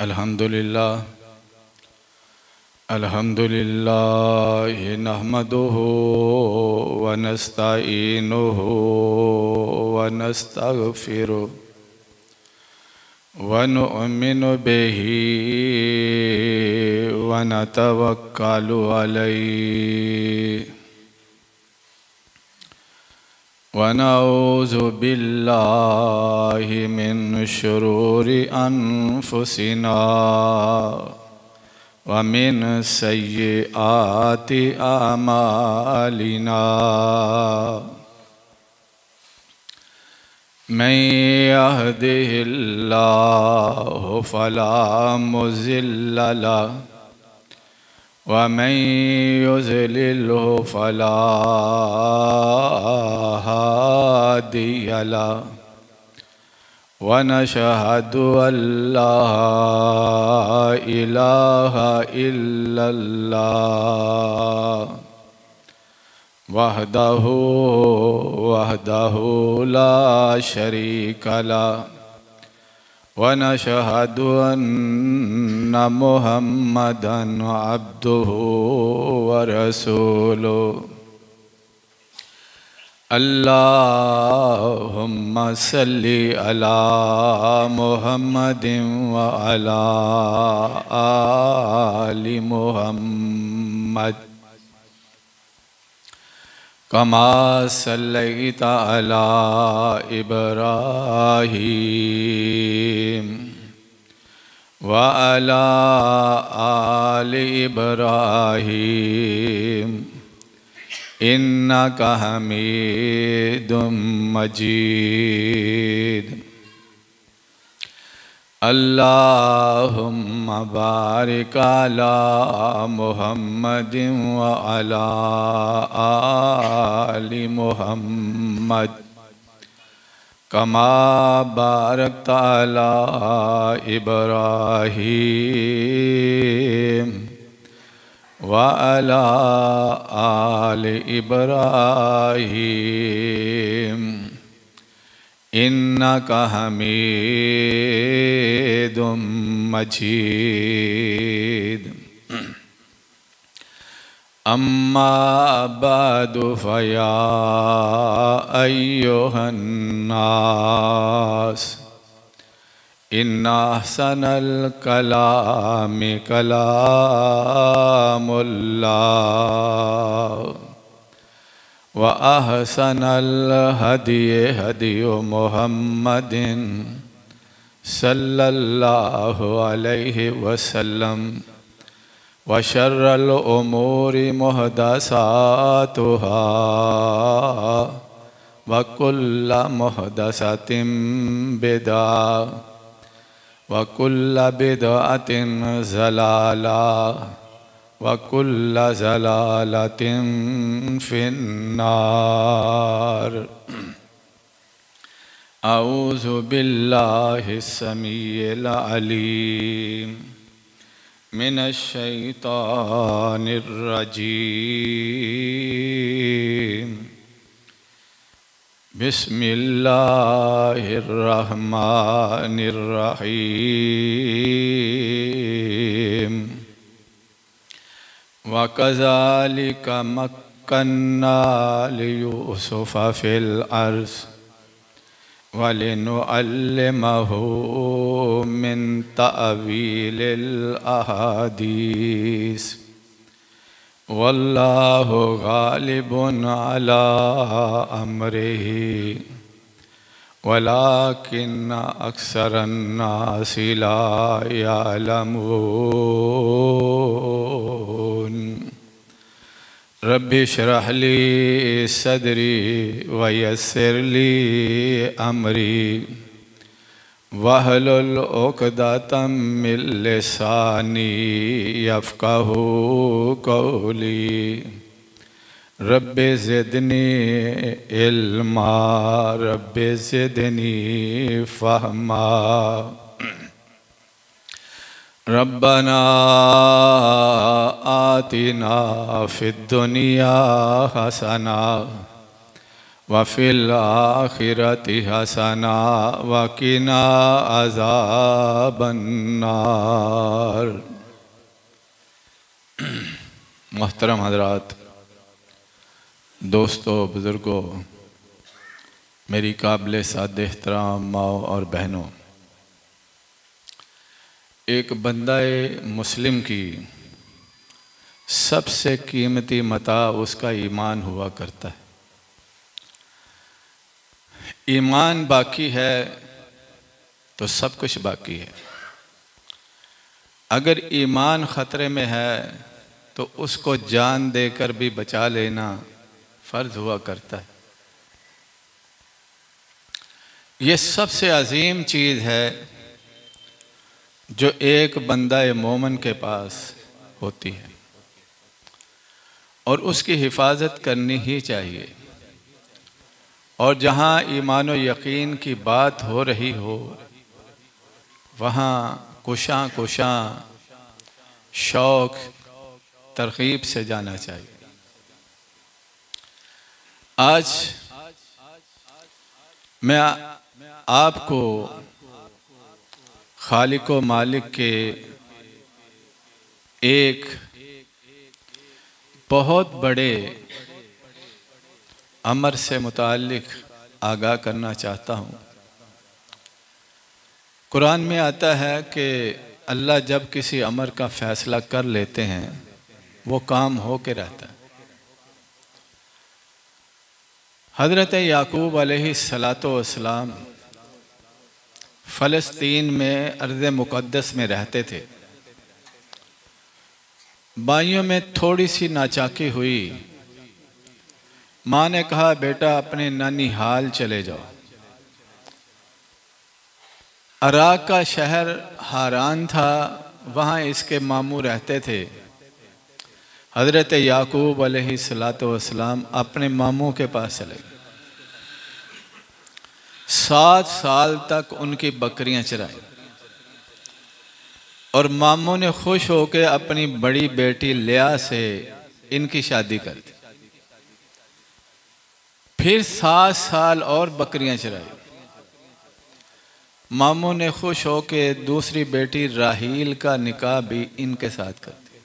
अल्हम्दुलिल्लाह अल्हम्दुलिल्लाह नहमदुहु व नस्तईनुहु व नस्तगफिरुहु व नुअमिनु बिही व नतवक्कलु अलैहि व नऊज़ु बिल्लाहि मिन शुरूरि अनफुसिना व मिन सय्यिआति आमालिना मन यहदिहिल्लाहु फला मुज़िल्ल लहु व मन युज़लिल्हु फला हादिय लहु व नशहदु अल्ला इलाहा इल्लल्लाह वहदहु ला शरीक लहु व नशहदु अन्ना मुहम्मदन अब्दुहु व रसूलुहु अल्लाहुम्मा सल्लि अला मुहम्मदिन व अला आलि मुहम्मद कमा सल्लैता अला इब्राहीम व अला आलि इब्राहीम इन्नका हमीदुम मजीद। अल्लाहुम्मा बारिक अला मुहम्मदिन व अला आलि मुहम्मद कमा बारकता अला इब्राहीम व अला आलि इब्राहीम इन्नका हमीदुम मजीद। अम्मा बअदु फया अय्युहन नास इन्ना अहसनल कलामि कलामुल्लाह व अहसनल हदिय हदियु मुहम्मदिन सल्लल्लाहु अलैहि वसल्लम व शर्रल उमूरि मुहदसातुहा व कुल्ल मुहदसतिन बिदअ व कुल्ल बिदअतिन ज़लाला व कुल्ल ज़लालतिन फिन्नार। अऊज़ु बिल्लाहि समीइल अलीम मिनश शैतानिर रजीम। बिस्मिल्लाहिर रहमानिर रहीम। व कज़ालिका मक्कन्ना लियूसुफ़ फ़िल अर्ज़ व लिनुअल्लिमहु मिन तअवीलिल अहादीस वल्लाहु गालिबुन अला अम्रिही वलाकिन्न अक्सरन्नासि ला यअलमून। रब्बि इश्रह ली सदरी व यस्सिर ली अमरी वहलुल उक़दतम मिन लिसानी यफ़क़हू क़ौली। Rabbi ज़िदनी इल्मा rabbi ज़िदनी फ़हमा। रब्बना आतिना फ़िद्दुनिया हसना वफ़िल आखिरति हसना वक़िना अज़ाबन्नार। मोहतरम हज़रात, दोस्तों, बुज़ुर्गों, मेरी काबिल साद एहतराम माओ और बहनों, एक बंदाए मुस्लिम की सबसे कीमती मता उसका ईमान हुआ करता है। ईमान बाकी है तो सब कुछ बाकी है। अगर ईमान ख़तरे में है तो उसको जान देकर भी बचा लेना फ़र्ज़ हुआ करता है। ये सबसे अजीम चीज़ है जो एक बंदा मोमिन के पास होती है और उसकी हिफाजत करनी ही चाहिए। और जहाँ ईमान और यकीन की बात हो रही हो वहाँ कुशां कुशां शौक़ तरग़ीब से जाना चाहिए। आज मैं आपको खालिक व मालिक के एक बहुत बड़े अमर से मुताल्लिक़ आगाह करना चाहता हूँ। कुरान में आता है कि अल्लाह जब किसी अमर का फ़ैसला कर लेते हैं वो काम हो के रहता है। हज़रत याकूब अलैहिस्सलातो वस्सलाम फ़लस्तीन में अर्ज़ मुक़द्दस में रहते थे। भाइयों में थोड़ी सी नाचाकी हुई। माँ ने कहा, बेटा अपने नानी हाल चले जाओ। इराक़ का शहर हारान था, वहाँ इसके मामू रहते थे। हज़रत याकूब अलैहिस्सलातो वस्सलाम अपने मामू के पास चले गए। 7 साल तक उनकी बकरियां चराई और मामू ने खुश होकर अपनी बड़ी बेटी लिया से इनकी शादी कर दी। फिर 7 साल और बकरियां चराई। मामू ने खुश होकर दूसरी बेटी राहील का निकाह भी इनके साथ कर दिया।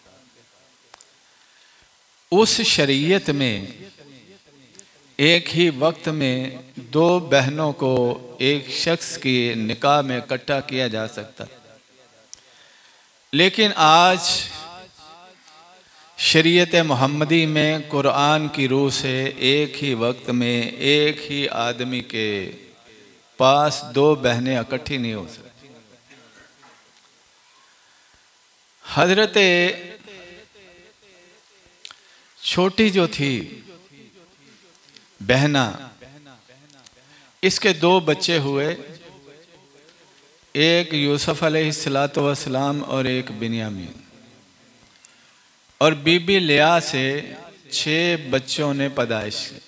उस शरीयत में एक ही वक्त में 2 बहनों को एक शख्स के निकाह में इकट्ठा किया जा सकता, लेकिन आज शरीयत मोहम्मदी में कुरान की रूह से एक ही वक्त में एक ही आदमी के पास 2 बहनें इकट्ठी नहीं हो सकती। हजरत छोटी जो थी बहना, इसके 2 बच्चे हुए, एक यूसुफ अलैहिस्सलातु वस्सलाम और एक बिन्यामीन। और बीबी लिया से 6 बच्चों ने पैदाइश की।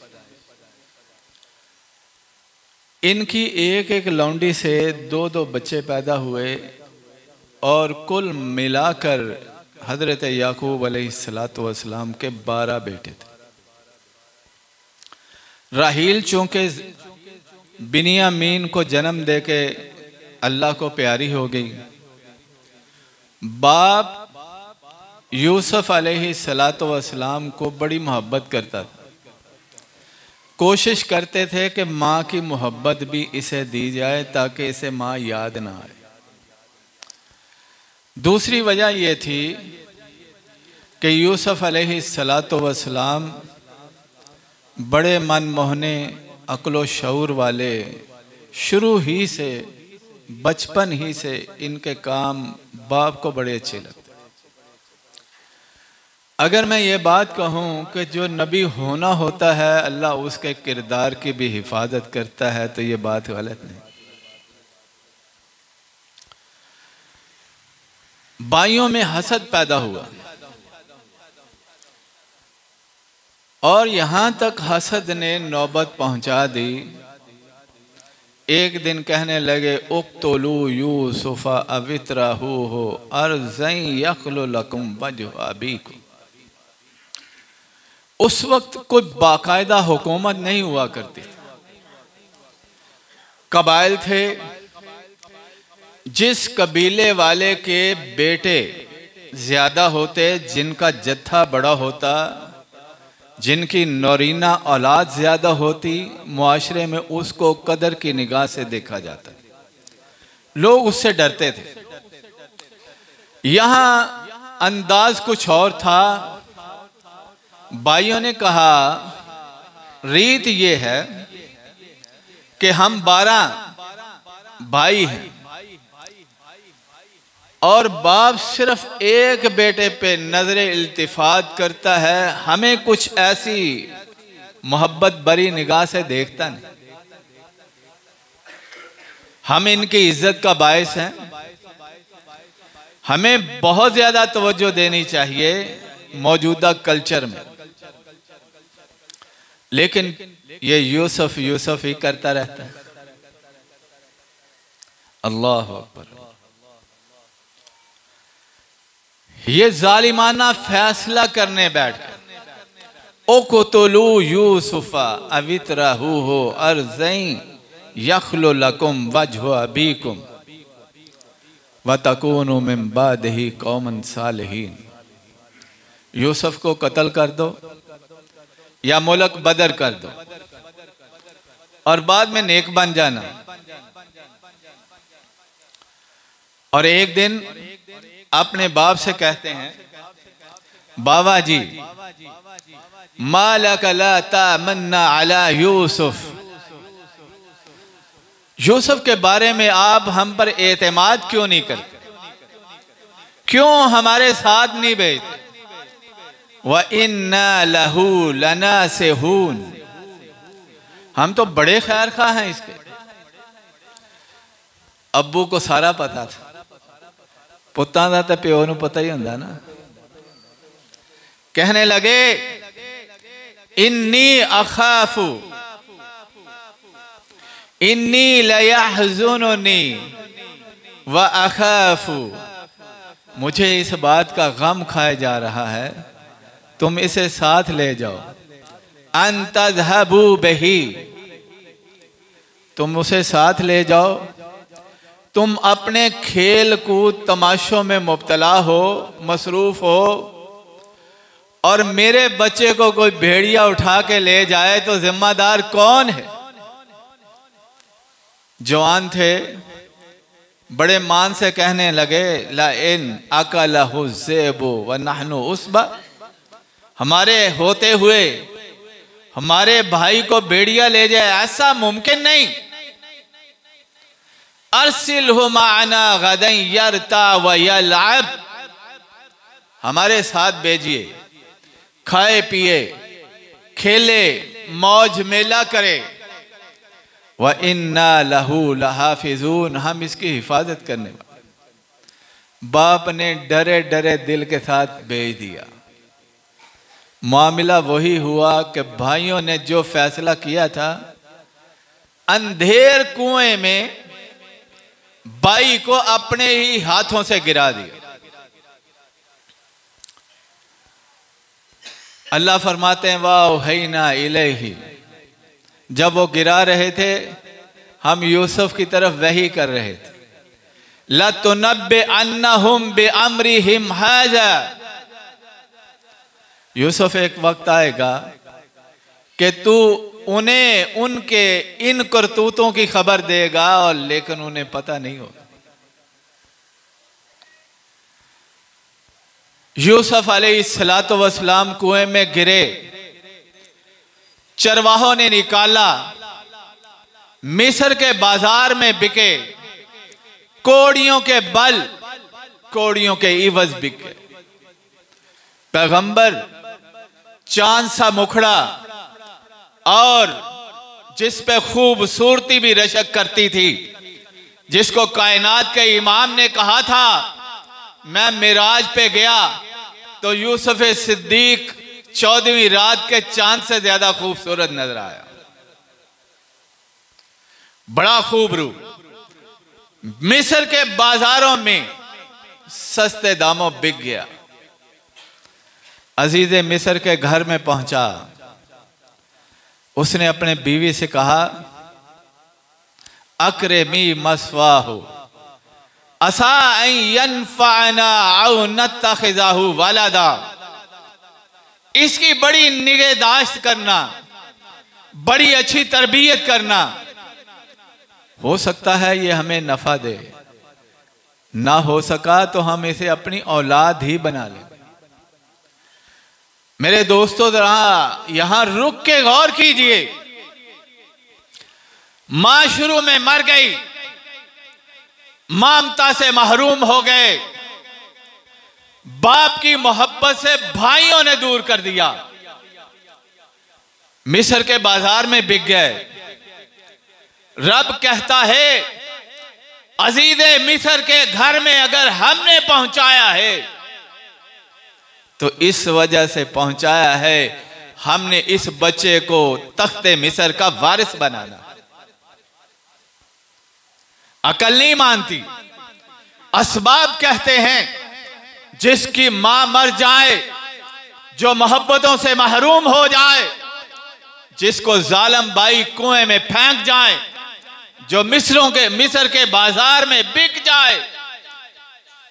इनकी एक एक लौंडी से 2-2 बच्चे पैदा हुए और कुल मिलाकर हज़रत याकूब अलैहिस्सलातु वस्सलाम के 12 बेटे थे। राहील चूँकि बिन्यामीन को जन्म देके अल्लाह को प्यारी हो गई, बाप यूसुफ अलैहिस्सलातु वस्सलाम को बड़ी मोहब्बत करता था। कोशिश करते थे कि माँ की मोहब्बत भी इसे दी जाए ताकि इसे माँ याद ना आए। दूसरी वजह यह थी कि यूसुफ अलैहिस्सलातु वस्सलाम बड़े मनमोहने अक्ल शऊर वाले, शुरू ही से बचपन ही से इनके काम बाप को बड़े अच्छे लगते। अगर मैं ये बात कहूँ कि जो नबी होना होता है अल्लाह उसके किरदार की भी हिफाजत करता है तो ये बात गलत नहीं। भाइयों में हसद पैदा हुआ और यहां तक हसद ने नौबत पहुंचा दी। एक दिन कहने लगे, उक्तुलू यूसुफा अवितराहू हो अर्ज़न यख्लु लकुम वजह अबीकुम। उस वक्त कोई बाकायदा हुकूमत नहीं हुआ करती थी। कबाइल थे, जिस कबीले वाले के बेटे ज्यादा होते, जिनका जत्था बड़ा होता, जिनकी नौरीना औलाद ज्यादा होती, मुआशरे में उसको कदर की निगाह से देखा जाता, लोग उससे डरते थे। यहां अंदाज कुछ और था। भाइयों ने कहा रीत ये है कि हम 12 भाई हैं और बाप सिर्फ एक बेटे पे नजरे इल्तिफात करता है, हमें कुछ ऐसी मोहब्बत भरी निगाह से देखता नहीं। हम इनकी इज्जत का बायस हैं, हमें बहुत ज्यादा तवज्जो देनी चाहिए मौजूदा कल्चर में। लेकिन ये यूसुफ यूसुफ ही करता रहता है। अल्लाह अकबर। ये जालिमाना फैसला करने बैठ गए, उक़्तुलू यूसुफा अवितरहू अर्ज़इन यख्लु लकुम वजहु अबीकुम व तकूनु मिन बादिही कौमन सालिहीन। यूसुफ को कत्ल कर दो या मुल्क बदर कर दो और बाद में नेक बन जाना। और एक दिन अपने बाप से कहते हैं, बाबा जी मालक ला तामन्ना अला यूसुफ, यूसुफ के बारे में आप हम पर एतमाद क्यों नहीं करते, क्यों हमारे साथ नहीं भेजते। व इन्ना लहू लनासिहून, हम तो बड़े खैर खा हैं इसके। अब्बू को सारा पता था, पुत्तां दा ते प्यो नूं पता ही हुंदा ना। कहने लगे इन्नी अखाफु इन्नी लयहज़ुनुनी व अखाफु, मुझे इस बात का गम खाया जा रहा है, तुम इसे साथ ले जाओ। अन तज़हबू बिही, तुम उसे साथ ले जाओ, तुम अपने खेल कूद तमाशों में मुब्तला हो, मसरूफ हो, और मेरे बच्चे को कोई भेड़िया उठा के ले जाए तो जिम्मेदार कौन है। जवान थे, बड़े मान से कहने लगे ला इन अकलहु ज़ेबु व नहनु उसबा, हमारे होते हुए हमारे भाई को भेड़िया ले जाए ऐसा मुमकिन नहीं। अर्सिलहु माअना गदन यरता व यलअब, हमारे साथ भेजिए, खाए पिए खेले मौज मेला करे। व इन्ना लहू लहाफिजून, हम इसकी हिफाजत करने वाले। बाप ने डरे डरे दिल के साथ भेज दिया। मामला वही हुआ कि भाइयों ने जो फैसला किया था, अंधेर कुएं में भाई को अपने ही हाथों से गिरा दिया। अल्लाह फरमाते हैं वाओहैना इलैहि, जब वो गिरा रहे थे हम यूसुफ की तरफ वही कर रहे थे। लतुनब्बिअन्नहुम बिअम्रिहिम हाज़ा, यूसुफ एक वक्त आएगा कि तू उन्हें उनके इन करतूतों की खबर देगा, और लेकिन उन्हें पता नहीं होगा। यूसुफ अलैहिस्सलातु वस्सलाम कुएं में गिरे, चरवाहों ने निकाला, मिस्र के बाजार में बिके, कोड़ियों के बल कोड़ियों के इवज बिके। पैगंबर चांद सा मुखड़ा और जिस पे खूबसूरती भी रशक करती थी, जिसको कायनात के इमाम ने कहा था मैं मिराज पे गया तो यूसुफ सिद्दीक 14वीं रात के चांद से ज्यादा खूबसूरत नजर आया। बड़ा खूब रूप मिस्र के बाजारों में सस्ते दामों बिक गया। अजीज मिस्र के घर में पहुंचा। उसने अपने बीवी से कहा, अकरमी मस्वाहु असा अन यनफअना औ नत्तखिज़हु वलदा। इसकी बड़ी निगहदाश्त करना, बड़ी अच्छी तरबियत करना, हो सकता है ये हमें नफा दे, ना हो सका तो हम इसे अपनी औलाद ही बना लें। मेरे दोस्तों, जरा यहां रुक के गौर कीजिए। मां शुरू में मर गई, ममता से महरूम हो गए, बाप की मोहब्बत से भाइयों ने दूर कर दिया, मिस्र के बाजार में बिक गए। रब कहता है, अजीज़े मिस्र के घर में अगर हमने पहुंचाया है तो इस वजह से पहुंचाया है, हमने इस बच्चे को तख्ते मिस्र का वारिस बनाना। अकल नहीं मानती। असबाब कहते हैं, जिसकी मां मर जाए, जो मोहब्बतों से महरूम हो जाए, जिसको जालिम बाई कुएं में फेंक जाए, जो मिस्र के बाजार में बिक जाए,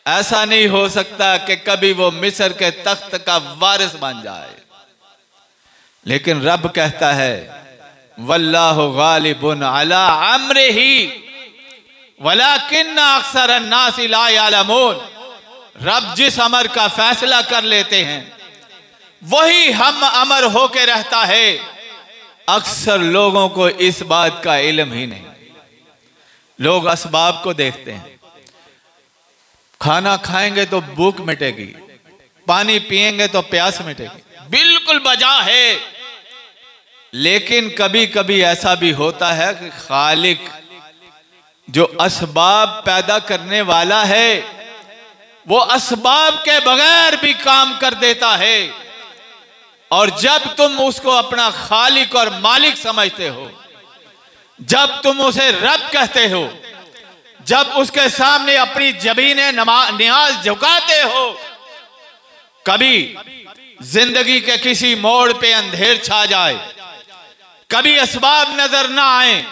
ऐसा नहीं हो सकता कि कभी वो मिस्र के तख्त का वारिस बन जाए। लेकिन रब कहता है, वल्लाहु गालिबुन अला अम्रिही वलाकिन्ना अक्सरन नासी ला यअलमून। रब जिस अमर का फैसला कर लेते हैं वही हम अमर होके रहता है। अक्सर लोगों को इस बात का इल्म ही नहीं। लोग असबाब को देखते हैं, खाना खाएंगे तो भूख मिटेगी, पानी पिएंगे तो प्यास मिटेगी, बिल्कुल बजा है। लेकिन कभी कभी ऐसा भी होता है कि खालिक जो असबाब पैदा करने वाला है, वो असबाब के बगैर भी काम कर देता है। और जब तुम उसको अपना खालिक और मालिक समझते हो, जब तुम उसे रब कहते हो, जब उसके सामने अपनी जबीने नियाज झुकाते हो, कभी जिंदगी के किसी मोड़ पे अंधेर छा जाए, कभी असबाब नजर ना आए,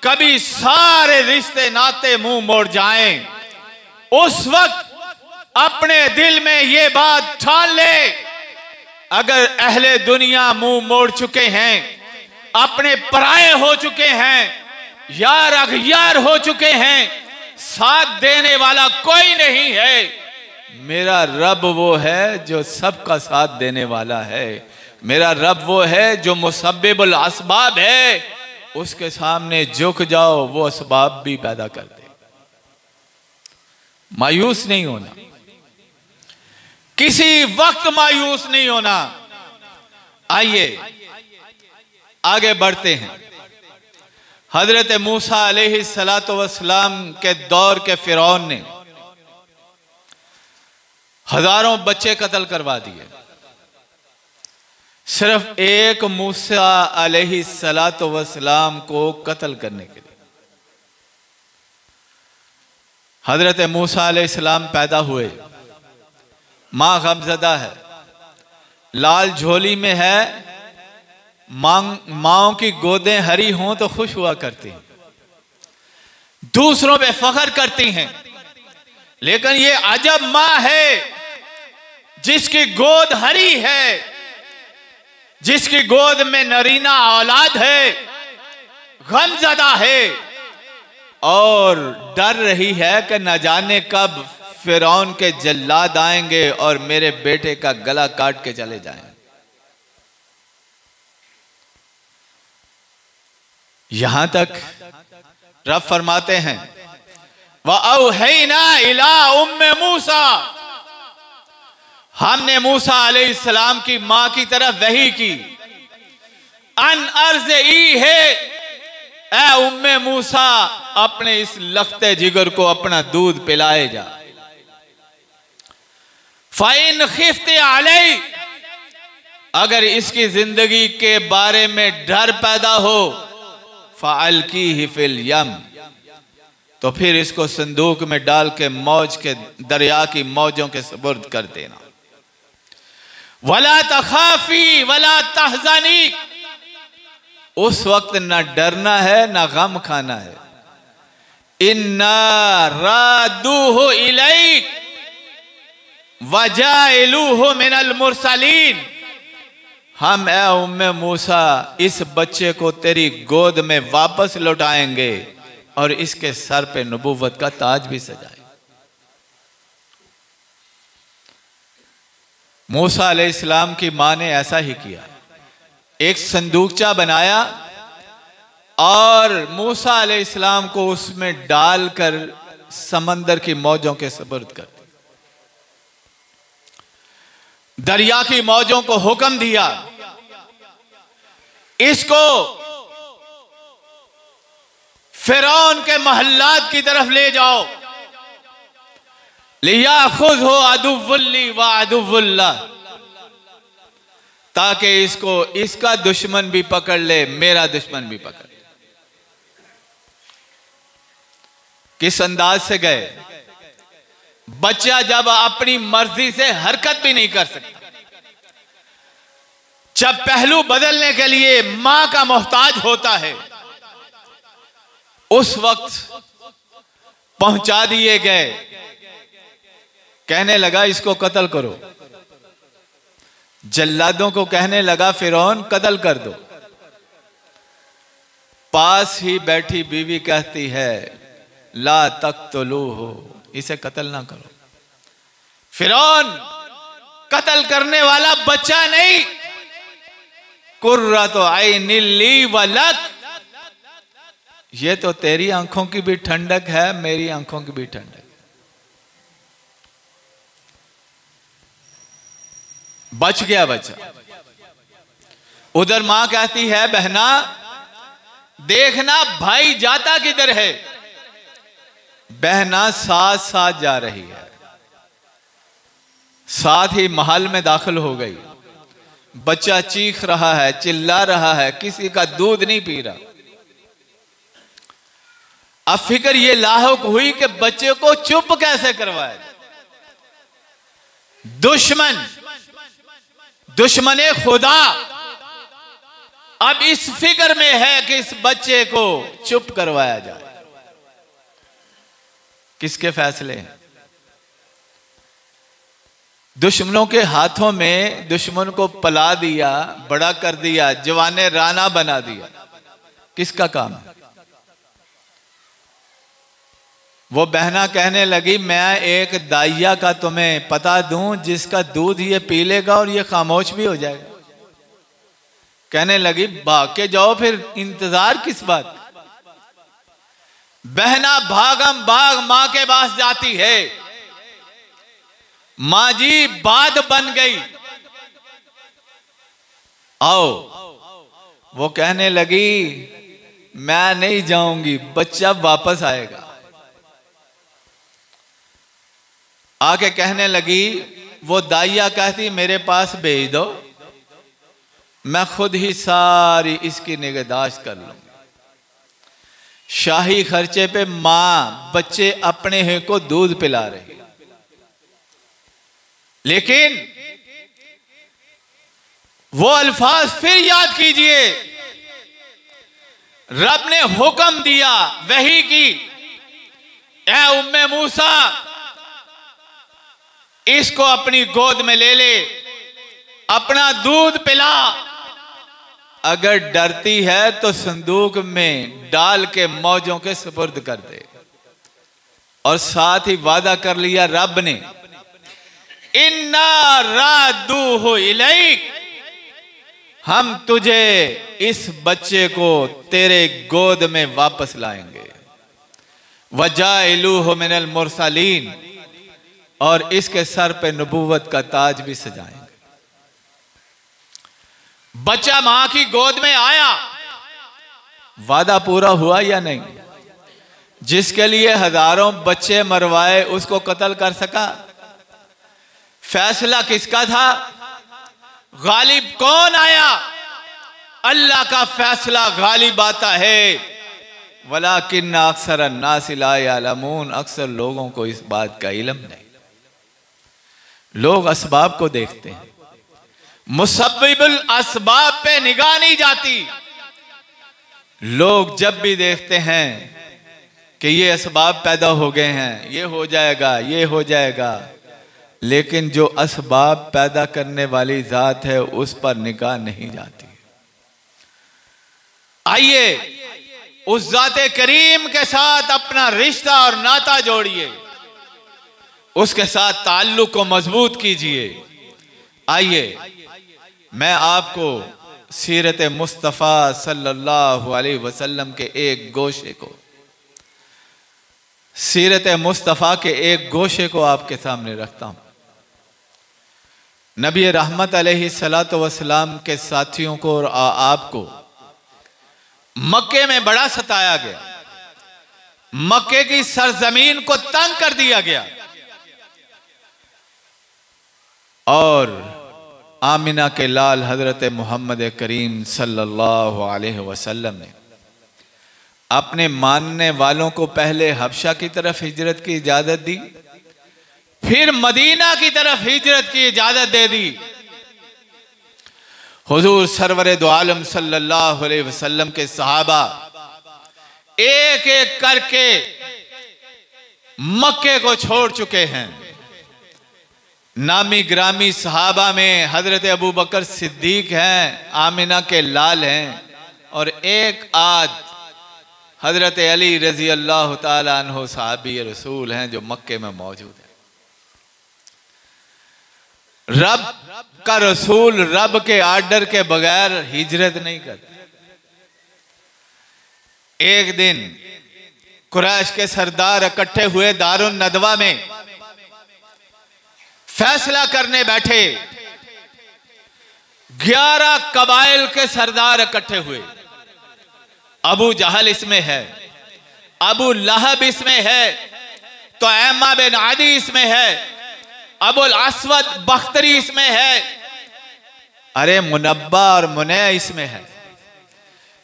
कभी सारे रिश्ते नाते मुंह मोड़ जाएं, उस वक्त अपने दिल में ये बात ठान ले, अगर अहले दुनिया मुंह मोड़ चुके हैं, अपने पराये हो चुके हैं, यार अगयार हो चुके हैं, साथ देने वाला कोई नहीं है, मेरा रब वो है जो सबका साथ देने वाला है। मेरा रब वो है जो मुसब्बिबुल असबाब है, उसके सामने झुक जाओ, वो असबाब भी पैदा कर दे। मायूस नहीं होना, किसी वक्त मायूस नहीं होना। आइए आगे बढ़ते हैं। हजरत मूसा अलैहिस्सलातु वस्सलाम के दौर के फिरौन ने हजारों बच्चे कत्ल करवा दिए, सिर्फ एक मूसा अलैहिस्सलातु वस्सलाम को कत्ल करने के लिए। हजरत मूसा अलैहिस्सलाम पैदा हुए, मां गमज़दा है, लाल झोली में है, माओं की गोदें हरी हों तो खुश हुआ करती हैं, दूसरों पे फख्र करती हैं। लेकिन ये अजब मां है जिसकी गोद हरी है, जिसकी गोद में नरीना औलाद है, गमज़दा है और डर रही है कि न जाने कब फिरौन के जल्लाद आएंगे और मेरे बेटे का गला काट के चले जाएं। यहां तक रब फरमाते हैं, व औहैना इला उम्मे मूसा, हमने मूसा अलैहिस्सलाम की मां की तरफ वही की, अन अर्ज़ ई है, ए उम्मे मूसा अपने इस लख्ते जिगर को अपना दूध पिलाए जा। फ़इन खिफ्ते अलई, अगर इसकी जिंदगी के बारे में डर पैदा हो, फ़अल्कीही फ़िल यम, तो फिर इसको संदूक में डाल के मौज के दरिया की मौजों के सुपुर्द कर देना। वला तखाफी वला तहज़नी, उस वक्त ना डरना है ना गम खाना है। इन्ना रादूहु इलैक वजाइलूहु मिनल मुरसलीन, हम ए उम्मे मूसा इस बच्चे को तेरी गोद में वापस लौटाएंगे और इसके सर पे नबूवत का ताज भी सजाएंगे। मूसा अलैहिस्सलाम की मां ने ऐसा ही किया, एक संदूकचा बनाया और मूसा अलैहिस्सलाम को उसमें डालकर समंदर की मौजों के सुपुर्द कर दिया। दरिया की मौजों को हुक्म दिया, इसको फिरौन के महल्लात की तरफ ले जाओ, लियाखुज़हु अदुव्वुल्ली व अदुव्वुल्लाह, ताकि इसको इसका दुश्मन भी पकड़ ले, मेरा दुश्मन भी पकड़ ले। किस अंदाज से गए? बच्चा जब अपनी मर्जी से हरकत भी नहीं कर सकता, जब पहलू बदलने के लिए मां का मोहताज होता है, उस वक्त पहुंचा दिए गए। कहने लगा इसको कत्ल करो, जल्लादों को कहने लगा फिरौन कत्ल कर दो। पास ही बैठी बीवी कहती है ला तक़्तुलूहु, इसे कत्ल ना करो। फिरौन कत्ल करने वाला बच्चा नहीं, कुर्रतु ऐनिन ली व लक, ये तो तेरी आंखों की भी ठंडक है, मेरी आंखों की भी ठंडक। बच गया बच्चा। उधर मां कहती है बहना देखना भाई जाता किधर है। बहना साथ साथ जा रही है, साथ ही महल में दाखिल हो गई। बच्चा चीख रहा है, चिल्ला रहा है, किसी का दूध नहीं पी रहा। अब फिक्र ये लाहुक हुई कि बच्चे को चुप कैसे करवाए। दुश्मने खुदा अब इस फिक्र में है कि इस बच्चे को चुप करवाया जाए। किसके फैसले हैं? दुश्मनों के हाथों में दुश्मन को पला दिया, बड़ा कर दिया, जवाने राना बना दिया। किसका काम है? वो बहना कहने लगी मैं एक दाइया का तुम्हें पता दूं जिसका दूध ये पी लेगा और ये खामोश भी हो जाएगा। कहने लगी भाग के जाओ, फिर इंतजार किस बात। बहना भागम भाग मां के पास जाती है। मां जी बात बन गई, आओ। वो कहने लगी मैं नहीं जाऊंगी, बच्चा वापस आएगा। आके कहने लगी, वो दाइया कहती मेरे पास भेज दो, मैं खुद ही सारी इसकी निगहदाश्त कर लूंगी। शाही खर्चे पे मां बच्चे अपने हैं को दूध पिला रही। लेकिन वो अल्फाज फिर याद कीजिए, रब ने हुक्म दिया वही की, ऐ उम्मे मूसा इसको अपनी गोद में ले ले, अपना दूध पिला। अगर डरती है तो संदूक में डाल के मौजों के सुपुर्द कर दे। और साथ ही वादा कर लिया रब ने, इन्ना रादूहु इलैक, हम तुझे इस बच्चे को तेरे गोद में वापस लाएंगे। वजाइलूहु मिनल मुरसलीन, और इसके सर पे नबूवत का ताज भी सजाएंगे। बच्चा मां की गोद में आया, वादा पूरा हुआ या नहीं? जिसके लिए हजारों बच्चे मरवाए उसको कत्ल कर सका? फैसला किसका था? गालिब कौन आया? अल्लाह का फैसला गालिब आता है। वलाकिन्न अक्सर अन्नास ला यअलमून, अक्सर लोगों को इस बात का इल्म नहीं। लोग असबाब को देखते हैं, मुसब्बिबुल असबाब पे निगाह नहीं जाती। लोग जब भी देखते हैं कि ये असबाब पैदा हो गए हैं, ये हो जाएगा, ये हो जाएगा, लेकिन जो असबाब पैदा करने वाली जात है उस पर निगाह नहीं जाती। आइए उस जाते करीम के साथ अपना रिश्ता और नाता जोड़िए, उसके साथ ताल्लुक को मजबूत कीजिए। आइए मैं आपको सीरत मुस्तफ़ा सल्लल्लाहु अलैहि वसल्लम के एक गोशे को, सीरत मुस्तफ़ा के एक गोशे को आपके सामने रखता हूं। नबी रहमत अलैहिस्सलातु वस्सलाम के साथियों को और आपको मक्के में बड़ा सताया गया, मक्के की सरजमीन को तंग कर दिया गया, और आमिना के लाल हजरत मोहम्मद करीम सल्लल्लाहु अलैहि वसल्लम ने अपने मानने वालों को पहले हबशा की तरफ हिजरत की इजाजत दी, फिर मदीना की तरफ हिजरत की इजाजत दे दी। हुजूर सरवरे दो आलम सल्लल्लाहु अलैहि वसल्लम के सहाबा एक एक करके मक्के को छोड़ चुके हैं। नामी ग्रामी सहाबा में हजरत अबू बकर सिद्दीक हैं, आमिना के लाल हैं, और एक आध हजरत अली रजी अल्लाह ताला अन्हु सहाबी रसूल हैं जो मक्के में मौजूद हैं। रब का रसूल रब के आर्डर के बगैर हिजरत नहीं करते। एक दिन कुरैश के सरदार इकट्ठे हुए दारुन नदवा में, फैसला करने बैठे। 11 कबाइल के सरदार इकट्ठे हुए। अबू जहल इसमें है, अबू लहब इसमें है, तो ऐमा बिन आदी इसमें है, अबुल अस्वद बख्तरी इसमें है, अरे मुनब्बा और मुनैया इसमें है।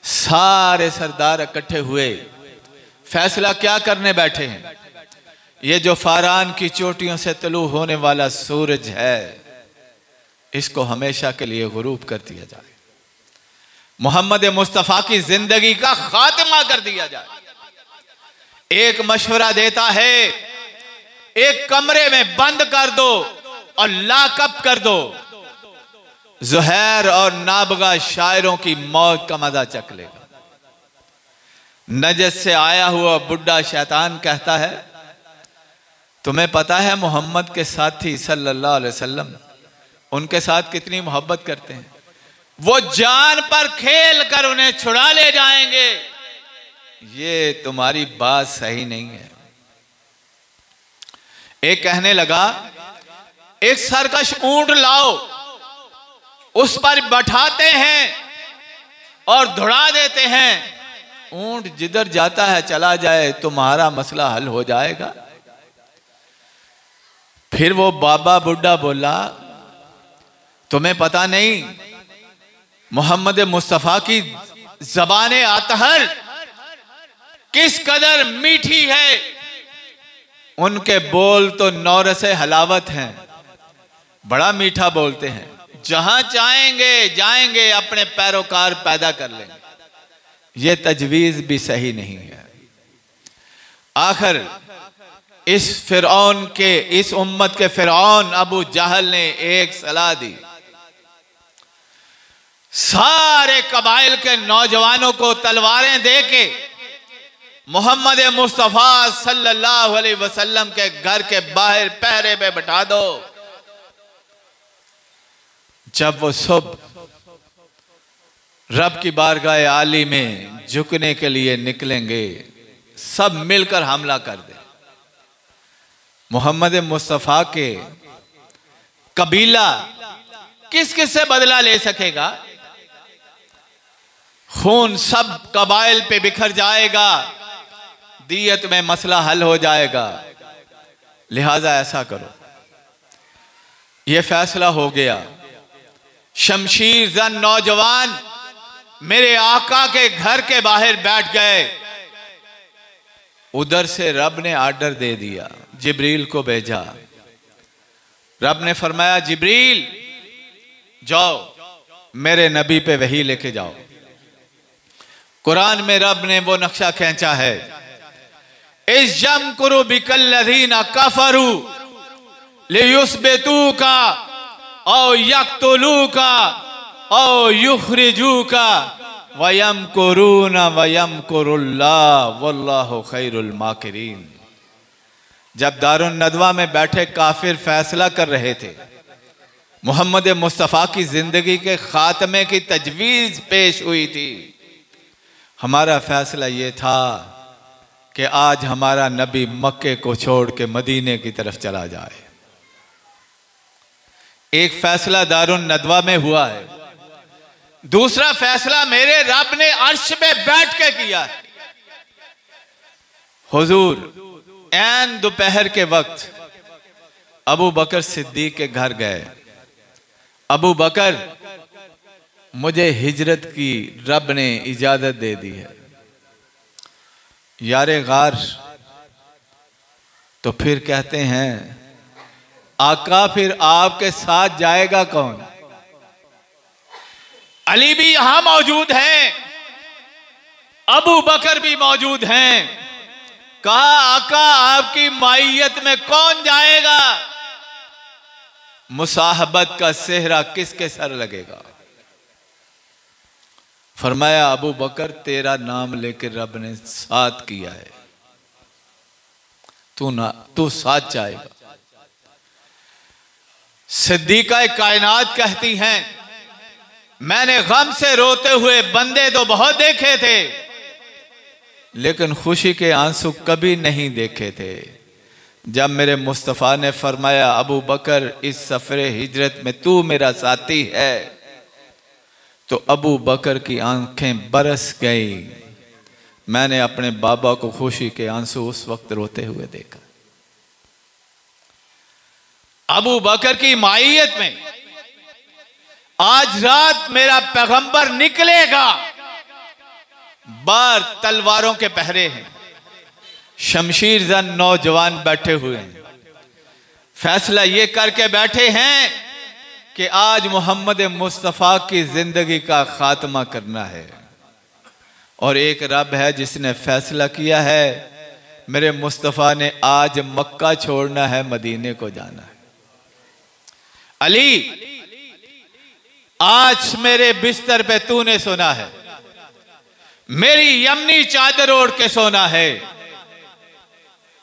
सारे सरदार इकट्ठे हुए, फैसला क्या करने बैठे हैं? ये जो फारान की चोटियों से तलू होने वाला सूरज है, इसको हमेशा के लिए गुरूब कर दिया जाए, मोहम्मद मुस्तफ़ा की जिंदगी का खात्मा कर दिया जाए। एक मशवरा देता है, एक कमरे में बंद कर दो और लाकअप कर दो। ज़ुहैर और नाबगा शायरों की मौत का मजा चख लेगा। नजद से आया हुआ बुढ़ा शैतान कहता है, तुम्हें पता है मोहम्मद के साथी सल्लल्लाहु अलैहि वसल्लम उनके साथ कितनी मोहब्बत करते हैं? वो जान पर खेल कर उन्हें छुड़ा ले जाएंगे। ये तुम्हारी बात सही नहीं है। एक कहने लगा, एक सरकश ऊंट लाओ, उस पर बैठाते हैं और दौड़ा देते हैं, ऊंट जिधर जाता है चला जाए, तुम्हारा मसला हल हो जाएगा। फिर वो बाबा बुढ़ा बोला, तुम्हें पता नहीं मोहम्मद मुस्तफ़ा की ज़बाने अतहर किस कदर मीठी है, उनके बोल तो नौरसे हलावत हैं, बड़ा मीठा बोलते हैं, जहां चाहेंगे जाएंगे, अपने पैरोकार पैदा कर लेंगे। ये तजवीज़ भी सही नहीं है। आखिर इस फिरौन के, इस उम्मत के फिरौन अबू जहल ने एक सलाह दी, सारे कबाइल के नौजवानों को तलवारें देके मोहम्मद मुस्तफ़ा सल्लल्लाहु अलैहि वसल्लम के घर के बाहर पहरे पे बैठा दो। जब वो सुबह रब की बारगाह आली में झुकने के लिए निकलेंगे, सब मिलकर हमला कर दे। मोहम्मद मुस्तफ़ा के कबीला किस किस से बदला ले सकेगा? खून सब कबाइल पे बिखर जाएगा, दियत में मसला हल हो जाएगा। लिहाजा ऐसा करो। यह फैसला हो गया। शमशीर जन नौजवान मेरे आका के घर के बाहर बैठ गए। उधर से रब ने आर्डर दे दिया, जिब्रील को भेजा। रब ने फरमाया, जिब्रील जाओ मेरे नबी पे वही लेके जाओ। कुरान में रब ने वो नक्शा खींचा है, इस जम कुरु बिकल्लज़ीना कफरू लियुस्बितूका औ यक्तुलूका औ युखरिजूका वयमकुरून वयमकुरुल्लाह वल्लाहु खैरुल माकिरीन। जब दारुन नदवा में बैठे काफिर फैसला कर रहे थे, मोहम्मद मुस्तफ़ा की जिंदगी के खात्मे की तजवीज़ पेश हुई थी, हमारा फैसला ये था कि आज हमारा नबी मक्के को छोड़ के मदीने की तरफ चला जाए। एक फैसला दारुन नदवा में हुआ है, दूसरा फैसला मेरे रब ने अर्श पे बैठ के किया है। हुजूर ऐन दोपहर के वक्त अबू बकर सिद्दीक के घर गए। अबू बकर, मुझे हिजरत की रब ने इजाजत दे दी है। यारे गार, तो फिर कहते हैं आका फिर आपके साथ जाएगा कौन? अली भी यहां मौजूद हैं, अबू बकर भी मौजूद हैं। कहा आका आपकी माइयत में कौन जाएगा? मुसाहबत का सेहरा किसके सर लगेगा? फरमाया अबू बकर तेरा नाम लेकर रब ने साथ किया है, तू साथ जाएगा। सिद्दीका कायनात कहती हैं मैंने गम से रोते हुए बंदे तो बहुत देखे थे, लेकिन खुशी के आंसू कभी नहीं देखे थे। जब मेरे मुस्तफ़ा ने फरमाया अबू बकर इस सफरे हिजरत में तू मेरा साथी है, तो अबू बकर की आंखें बरस गई। मैंने अपने बाबा को खुशी के आंसू उस वक्त रोते हुए देखा। अबू बकर की माइयत में आज रात मेरा पैगंबर निकलेगा। बार तलवारों के पहरे हैं, शमशीर जन नौजवान बैठे हुए हैं। फैसला ये करके बैठे हैं कि आज मोहम्मद मुस्तफ़ा की जिंदगी का खात्मा करना है। और एक रब है जिसने फैसला किया है मेरे मुस्तफ़ा ने आज मक्का छोड़ना है, मदीने को जाना है। अली, आज मेरे बिस्तर पे तूने सोना है, मेरी यमनी चादर ओढ़ के सोना है,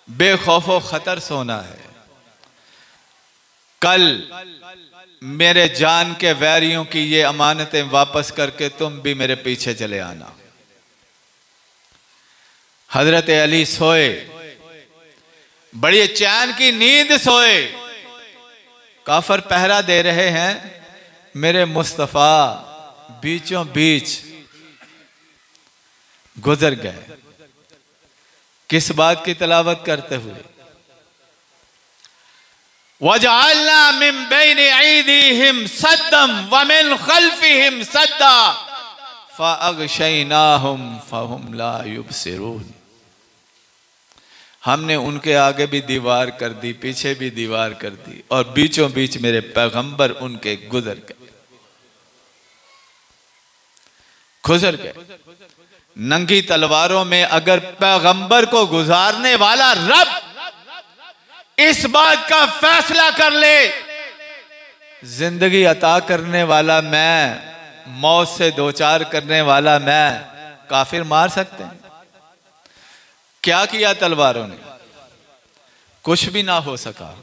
बेखौफो खतर सोना है। कल मेरे जान के वैरियों की ये अमानतें वापस करके तुम भी मेरे पीछे चले आना। हजरत अली सोए, बड़ी चैन की नींद सोए। काफर पहरा दे रहे हैं, मेरे मुस्तफ़ा बीचों बीच गुजर गए। किस बात की तलावत करते हुए? वजअलना मिन बैनि ऐदीहिम सद्दम व मिन खल्फिहिम सद्दा फअगशैनाहुम फहुम ला युबसिरून। हमने उनके आगे भी दीवार कर दी, पीछे भी दीवार कर दी, और बीचों बीच मेरे पैगंबर उनके गुजर गए। नंगी तलवारों में अगर पैगंबर को गुजारने वाला रब इस बात का फैसला कर ले, जिंदगी अता करने वाला मैं, मौत से दो चार करने वाला मैं, काफिर मार सकते हैं? क्या किया तलवारों ने? कुछ भी ना हो सका।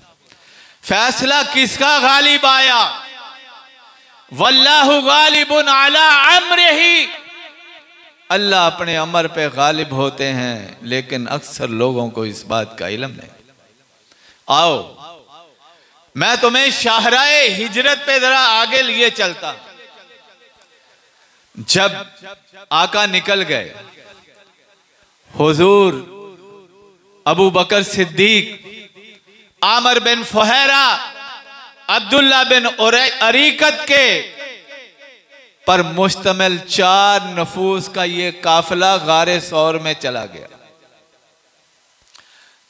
फैसला किसका गालिब आया? वल्लाहु गालिबुन अला अम्रिही। अल्लाह अपने अमर पे गालिब होते हैं, लेकिन अक्सर लोगों को इस बात का इल्म नहीं। आओ मैं तुम्हें शाहराए हिजरत पे जरा आगे लिए चलता। जब आका निकल गए, हुजूर अबू बकर सिद्दीक, आमर बिन फुहैरा, अब्दुल्ला बिन अरीकत के पर मुश्तमिल 4 नफूस का ये काफिला गारे सौर में चला गया।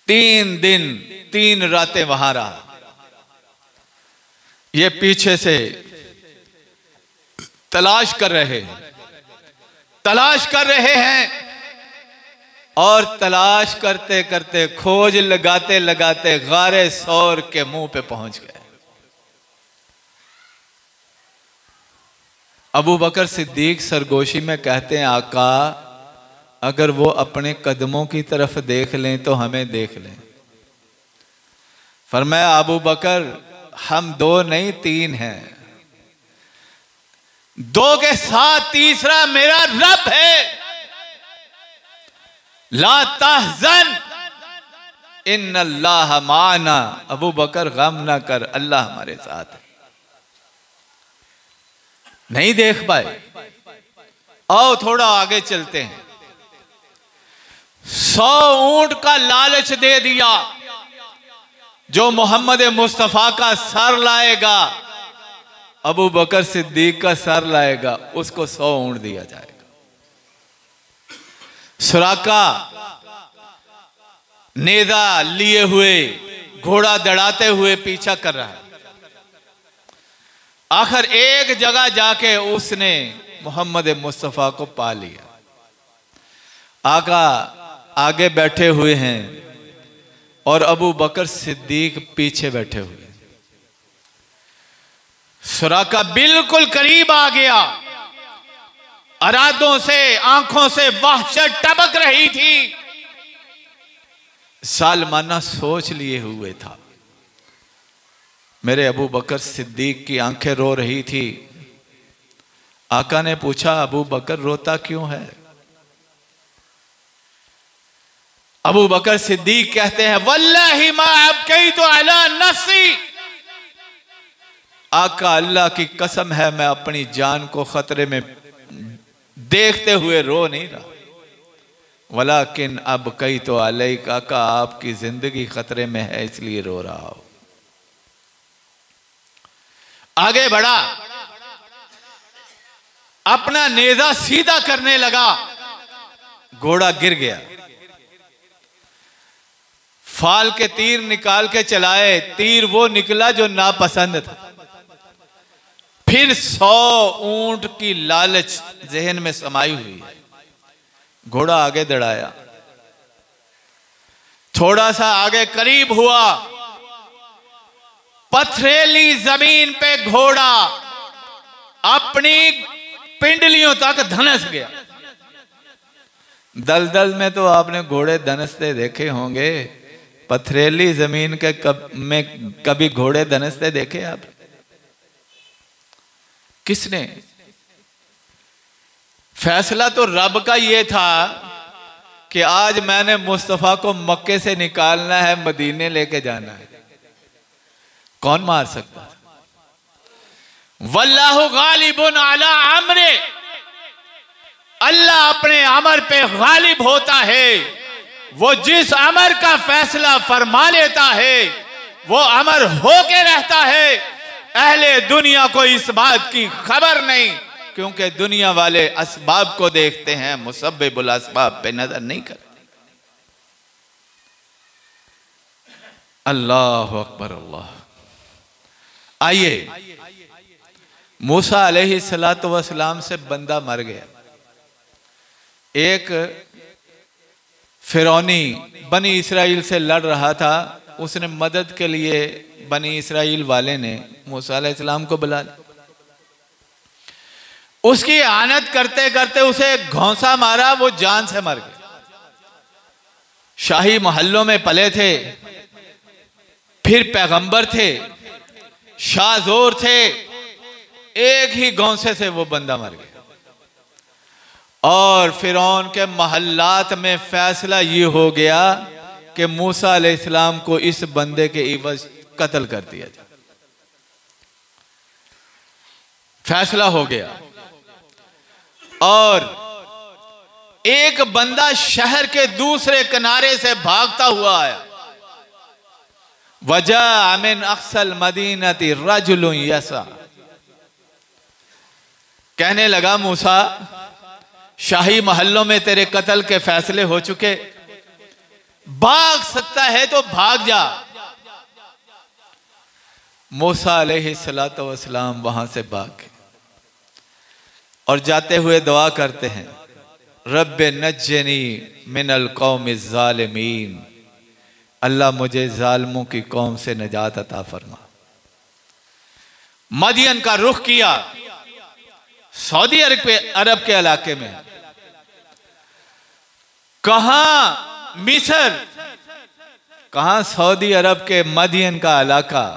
3 दिन 3 रातें वहां रहा। ये पीछे से तलाश कर रहे हैं, तलाश कर रहे हैं, और तलाश करते करते, खोज लगाते लगाते गारे सौर के मुंह पे पहुंच गए। अबू बकर सिद्दीक सरगोशी में कहते हैं, आका अगर वो अपने कदमों की तरफ देख लें तो हमें देख लें। फरमाया, अबू बकर हम दो नहीं तीन हैं, दो के साथ तीसरा मेरा रब है। ला तहज़न इन्नल्लाह माना। अबू बकर गम ना कर, अल्लाह हमारे साथ है। नहीं देख पाए, आओ थोड़ा आगे चलते हैं। 100 ऊंट का लालच दे दिया, जो मोहम्मद मुस्तफा का सर लाएगा, अबू बकर सिद्दीक का सर लाएगा, उसको 100 ऊंट दिया जाएगा। सुराका नेजा लिए हुए, घोड़ा दौड़ाते हुए पीछा कर रहा है। आखिर एक जगह जाके उसने मोहम्मद मुस्तफा को पा लिया। आका आगे बैठे हुए हैं और अबू बकर सिद्दीक पीछे बैठे हुए। सुराका बिल्कुल करीब आ गया, अरादों से, आंखों से वहशत टपक रही थी। सालमाना सोच लिए हुए था। मेरे अबू बकर सिद्दीक की आंखें रो रही थी। आका ने पूछा, अबू बकर रोता क्यों है? अबू बकर सिद्दीक कहते हैं, वल्लाहि मा अबकैतु अला नफ्सी। आका अल्लाह की कसम है, मैं अपनी जान को खतरे में देखते हुए रो नहीं रहा। वलाकिन अबकैतु अलैक, आका आपकी जिंदगी खतरे में है इसलिए रो रहा हूं। आगे बढ़ा, अपना नेजा सीधा करने लगा, घोड़ा गिर गया। फाल के तीर निकाल के चलाए, तीर वो निकला जो नापसंद था। फिर 100 ऊंट की लालच जहन में समाई हुई है। घोड़ा आगे दौड़ाया, थोड़ा सा आगे करीब हुआ, पथरीली जमीन पे घोड़ा अपनी पिंडलियों तक धंस गया। दलदल में तो आपने घोड़े धंसते देखे होंगे, पथरीली जमीन के में कभी घोड़े धंसते देखे आप? किसने? फैसला तो रब का ये था कि आज मैंने मुस्तफा को मक्के से निकालना है, मदीने लेके जाना है। कौन मार सकता था? वल्लाहु गालिबुन अला अम्रे, अल्लाह अपने अमर पे गालिब होता है। वो जिस अमर का फैसला फरमा लेता है वो अमर होके रहता है। अहले दुनिया को इस बात की खबर नहीं, क्योंकि दुनिया वाले असबाब को देखते हैं, मुसब्बिबुल असबाब पे नजर नहीं करते। अल्लाह अकबर अल्लाह। आइए, मूसा अलैहिस्सलातु वस्सलाम से बंदा मर गया। एक फिरौनी बनी इसराइल से लड़ रहा था, उसने मदद के लिए बनी इसराइल वाले ने मूसा अलैहिस्सलाम को बुला लिया। उसकी आनत करते करते उसे घौंसा मारा, वो जान से मर गया। शाही महल्लों में पले थे, फिर पैगंबर थे, शाहजोर थे, एक ही घौंसे से वो बंदा मर गया। और फिरौन के महल्लात में फैसला ये हो गया कि मूसा अलैहिस्सलाम को इस बंदे के इवज कत्ल कर दिया जाए। फैसला हो गया। और एक बंदा शहर के दूसरे किनारे से भागता हुआ आया। वजा मिन अक्सल मदीनति रजुलुन यसा, कहने लगा मूसा, शाही महल्लों में तेरे कत्ल के फैसले हो चुके, भाग सकता है तो भाग जा। मूसा अलैहिस्सलातु वस्सलाम वहां से भाग गए। और जाते हुए दुआ करते हैं, रब्बे नज्जनी मिनल कौम ज़ालिमीन, अल्लाह मुझे जालिमों की कौम से निजात अता फरमा। मदियन का रुख किया सऊदी अरब के इलाके में। कहां मिस्र, कहां सऊदी अरब के मदियन का इलाका।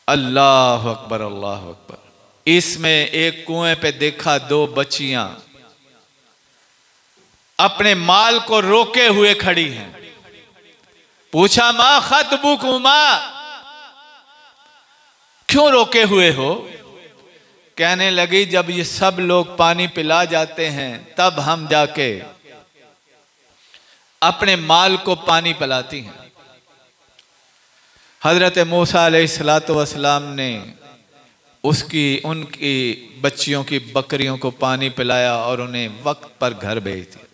अल्लाह अकबर अल्लाह अकबर। इसमें एक कुएं पे देखा दो बच्चियां अपने माल को रोके हुए खड़ी हैं। पूछा, मां खतबुकुमा, क्यों रोके हुए हो? कहने लगी, जब ये सब लोग पानी पिला जाते हैं तब हम जाके अपने माल को पानी पिलाती हैं। हजरत मूसा अलैहिस्सलातु वस्सलाम ने उनकी बच्चियों की बकरियों को पानी पिलाया और उन्हें वक्त पर घर भेज दिया।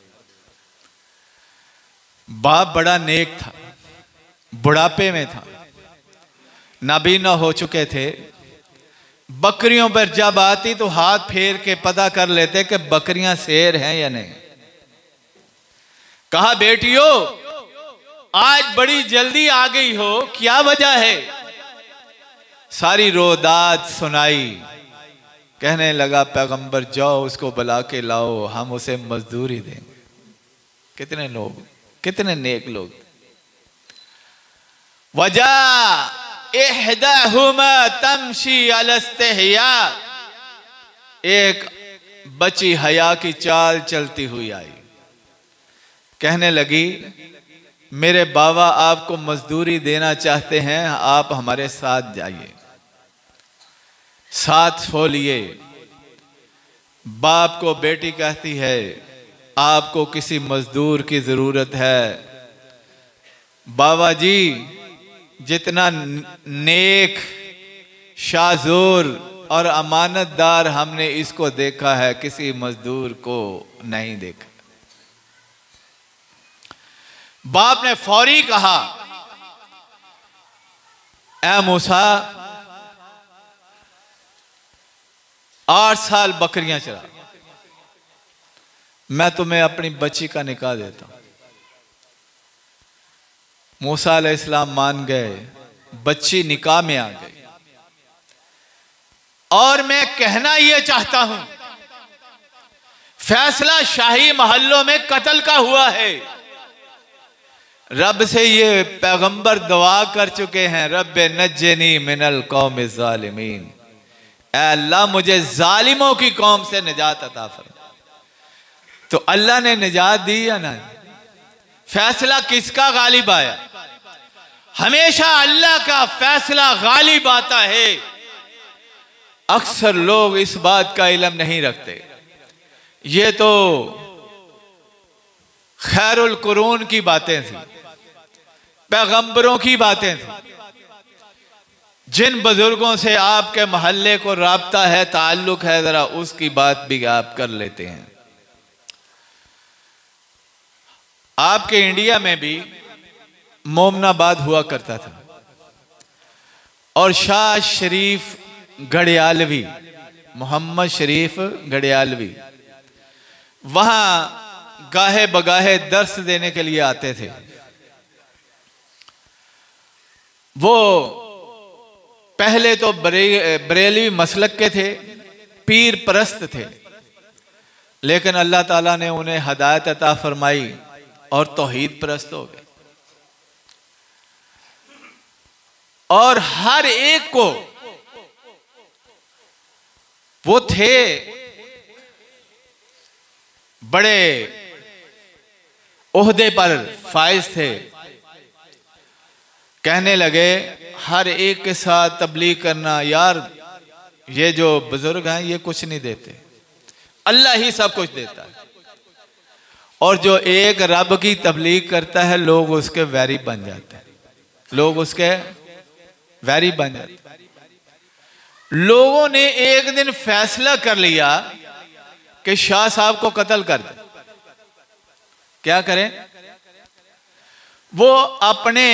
बाप बड़ा नेक था, बुढ़ापे में था, नाबीना हो चुके थे। बकरियों पर जब आती तो हाथ फेर के पता कर लेते कि बकरियां शेर हैं या नहीं। कहा, बेटियों आज बड़ी जल्दी आ गई हो, क्या वजह है? सारी रोदात सुनाई। कहने लगा, पैगंबर जाओ उसको बुला के लाओ, हम उसे मजदूरी देंगे। कितने लोग, कितने नेक लोग। वजह इहदाहुमा तमशी अला इस्तिहया, एक बच्ची हया की चाल चलती हुई आई। कहने लगी, मेरे बाबा आपको मजदूरी देना चाहते हैं, आप हमारे साथ जाइए। साथ सो लिए। बाप को बेटी कहती है, आपको किसी मजदूर की जरूरत है। बाबा जी, जितना नेक, शाजूर और अमानतदार हमने इसको देखा है, किसी मजदूर को नहीं देखा। बाप ने फौरी कहा, ऐ मूसा 8 साल बकरियां चरा, मैं तुम्हें अपनी बच्ची का निकाह देता हूं। मूसा अलैहिस्सलाम मान गए, बच्ची निकाह में आ गई। और मैं कहना यह चाहता हूं, फैसला शाही महल्लों में कत्ल का हुआ है। रब से ये पैगंबर दुआ कर चुके हैं, रब्बे नज्जनी मिनल कौम ज़ालिमीन, ऐ अल्लाह मुझे जालिमों की कौम से निजात अता फरमा। तो अल्लाह ने निजात दी या नहीं? फैसला किसका गालिब आया? हमेशा अल्लाह का फैसला गालिब आता है। अक्सर लोग इस बात का इल्म नहीं रखते। ये तो खैरुल कुरून की बातें थी, पैगंबरों की बातें थी। जिन बुजुर्गों से आपके मोहल्ले को राब्ता है, ताल्लुक है, जरा उसकी बात भी आप कर लेते हैं। आपके इंडिया में भी मोमनाबाद हुआ करता था, और शाह शरीफ घड़ियालवी, मोहम्मद शरीफ घड़ियालवी वहां गाहे बगाहे दर्स देने के लिए आते थे। वो पहले तो बरेलवी मसलक के थे, पीर परस्त थे, लेकिन अल्लाह ताला ने उन्हें हदायत अता फरमाई और तौहीद परस्त हो गए। और हर एक को वो थे बड़े ओहदे पर फाइज थे। कहने लगे हर एक के साथ तबलीग करना, यार ये जो बुजुर्ग हैं ये कुछ नहीं देते, अल्लाह ही सब कुछ देता है। और जो एक रब की तबलीग करता है, लोग उसके वैरी बन जाते हैं, लोग उसके वैरी बन जाते हैं। लोगों ने एक दिन फैसला कर लिया कि शाह साहब को कत्ल कर दे। क्या करें? वो अपने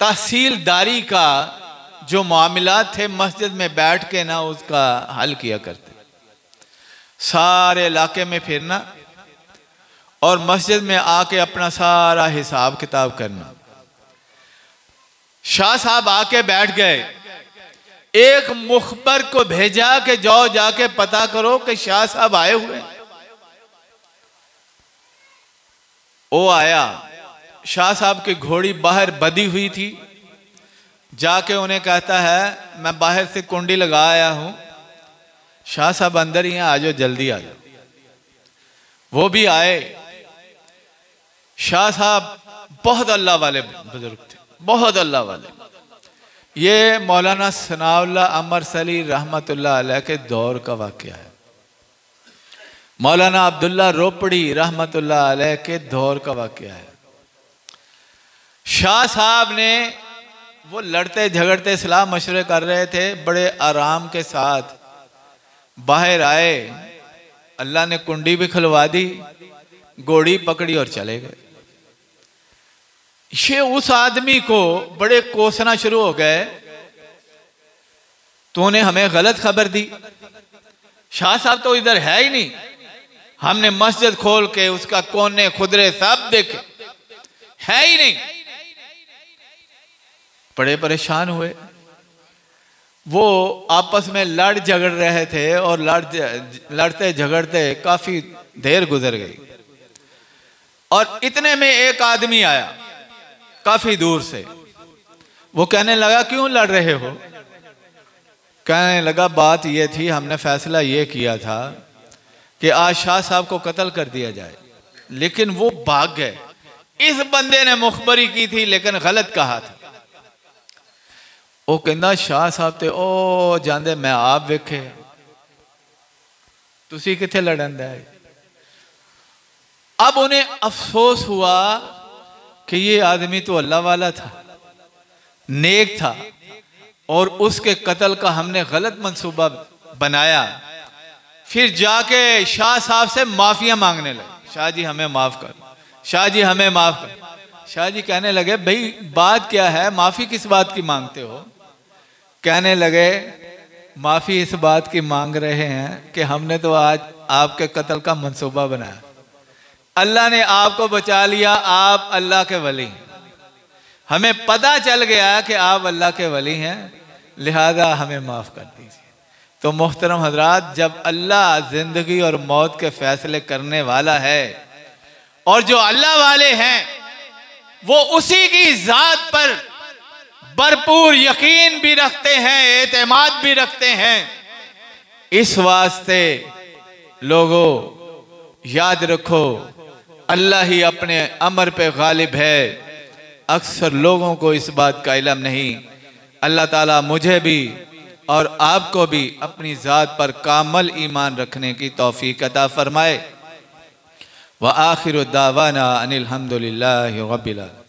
तहसीलदारी का जो मामलात थे, मस्जिद में बैठ के ना उसका हल किया करते। सारे इलाके में फिरना और मस्जिद में आके अपना सारा हिसाब किताब करना। शाह साहब आके बैठ गए। एक मुखबर को भेजा कि जाओ जाके पता करो कि शाह साहब आए हुए हैं। वो आया, शाह साहब की घोड़ी बाहर बंधी हुई थी। जाके उन्हें कहता है मैं बाहर से कुंडी लगा आया हूं, शाह साहब अंदर ही हैं, आ जाओ, जल्दी आ जाओ। वो भी आए। शाह साहब बहुत अल्लाह वाले बुजुर्ग थे, बहुत अल्लाह वाले। ये मौलाना सनाउल्लाह अमरसली रहमतुल्लाह अलैह के दौर का वाक़या है। मौलाना अब्दुल्ला रोपड़ी रहमतुल्लाह अलैह के दौर का वाक़या है। शाह साहब ने, वो लड़ते झगड़ते सलाह मशवरे कर रहे थे, बड़े आराम के साथ बाहर आए। अल्लाह ने कुंडी भी खुलवा दी, घोड़ी पकड़ी और चले गए। ये उस आदमी को बड़े कोसना शुरू हो गए, तूने हमें गलत खबर दी, शाह साहब तो इधर है ही नहीं, हमने मस्जिद खोल के उसका कोने खुदरे सब देखे, है ही नहीं। बड़े परेशान हुए। वो आपस में लड़ झगड़ रहे थे और लड़ते झगड़ते काफी देर गुजर गई। और इतने में एक आदमी आया काफी दूर से। वो कहने लगा क्यों लड़ रहे हो? कहने लगा बात ये थी, हमने फैसला ये किया था कि आज शाह साहब को कत्ल कर दिया जाए, लेकिन वो भाग गए। इस बंदे ने मुखबरी की थी लेकिन गलत कहा था। वो कहना शाह साहब ते ओ जांदे मैं आप वेखे, तुसी किथे लड़न दे। अब उन्हें अफसोस हुआ कि ये आदमी तो अल्लाह वाला था, नेक था, और उसके कत्ल का हमने गलत मंसूबा बनाया। फिर जाके शाह साहब से माफिया मांगने लगे, शाह जी हमें माफ कर, शाह जी हमें माफ कर। शाह जी कहने लगे भाई बात क्या है, माफी किस बात की मांगते हो? कहने लगे माफी इस बात की मांग रहे हैं कि हमने तो आज आपके कत्ल का मंसूबा बनाया, अल्लाह ने आपको बचा लिया, आप अल्लाह के वली हैं, हमें पता चल गया कि आप अल्लाह के वली हैं, लिहाजा हमें माफ कर दीजिए। तो मोहतरम हजरात, जब अल्लाह जिंदगी और मौत के फैसले करने वाला है और जो अल्लाह वाले हैं वो उसी की जात पर भरपूर यकीन भी रखते हैं, एतमाद भी रखते हैं। इस वास्ते लोगों याद रखो, अल्लाह ही अपने अमर पे गालिब है। अक्सर लोगों को इस बात का इल्म नहीं। अल्लाह ताला मुझे भी और आपको भी अपनी ज़ात पर कामल ईमान रखने की तौफीक अता फरमाए। व आखिरु दावाना अनिल हम्दुलिल्लाहि रब्बिल आलमीन।